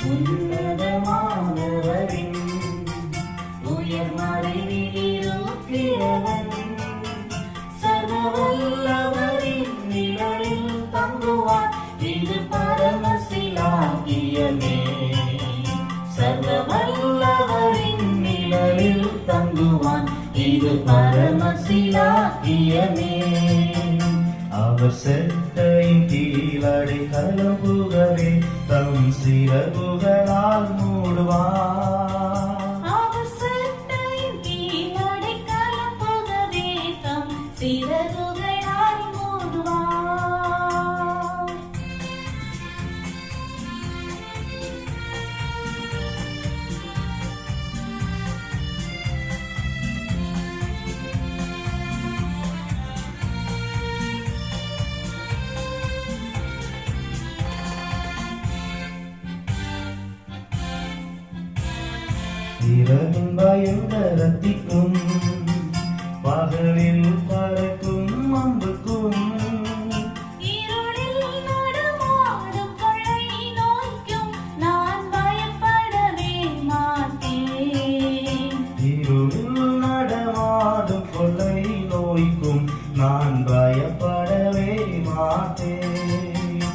உன்னதமானவரின் உயர் மறைவிலிருக்கிறவன் சர்வவல்லவரின் நிழலில் தங்குவான். இது பரமசிலாக்கியமே. சர்வவல்லவரின் நிழலில் தங்குவான். இது பரமசிலாக்கியமே. அவர் செட்டையின் கீழடை கலம்புகவே தம் சிறகுகளால் மூடுவார். அவர் செட்டையின் கீழடை கலம்புகவே தம் சிறகுகளால் மூடுவார். இரவின் பயங்கரத்திற்கும் பகலில் பறக்கும் அம்புக்கும் இருளில் நடமாடும் கொள்ளை நோய்க்கும் நான் பயப்படவே மாட்டேன். இருளில் நடமாடும் கொள்ளை நோய்க்கும் நான் பயப்படவே மாட்டேன்.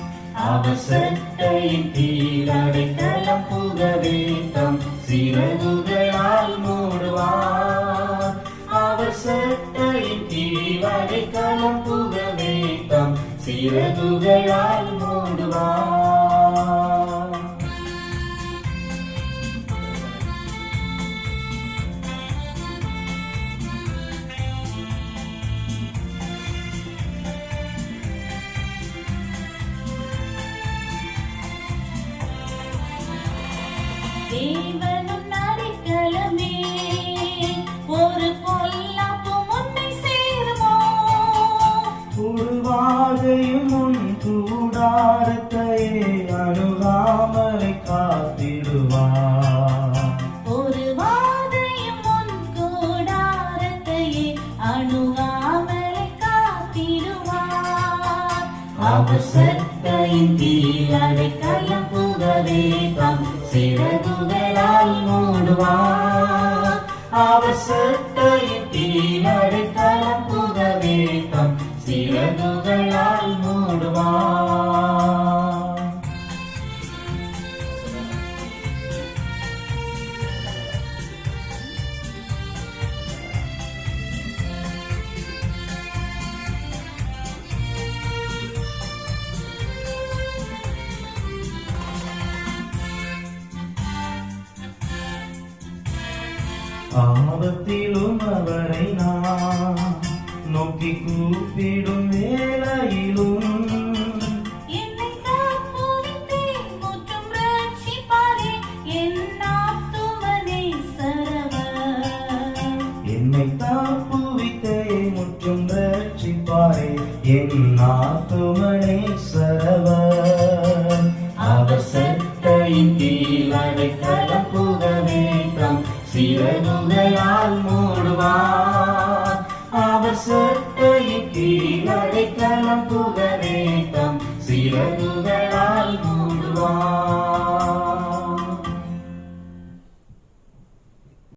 அவர் செட்டையின் கீழடை கலம்புகவே தம் சிறகுகளால் மூடுவார். அவர் செட்டையின் கீழடை கலம்புகவே தம் சிறகுகளால் மூடுவார். தேவனும் நடைக்கலமே ஒரு பொல்லாப்பும் உன்னை சேருமோ. உருவாதையும் உன் கூடாரத்தையே அணுகாமலை காத்திடுவார். ஒரு வாதையும் உன் கூடாரத்தையே அணுகாமலை காத்திடுவார். அவர் செட்டையின் கீழடை கலம்புகவே தம் சிறகுகளால் மூடுவார். அவர் செட்டையின் கீழடை கலம்புகவே தம் சிறகுகளால் மூடுவார். ஆபத்திலும் அவரை நான் நோக்கி கூப்பிடும் வேளையிலும் என்னை காப்புவித்தே முற்றும் ரட்சிப்பாரே என் ஆத்துமனே சரவர். என்னை தாப்புவித்தே முற்றும் ரட்சிப்பாரே என் ஆத்துமனே சரவர். அவர் செட்டையின் கீழடை கலம்புகவே தம் சிறகுகளால் மூடுவார். அவர் செட்டையின் கீழடை கலம்புகவே தம் சிறகுகளால் மூடுவார்.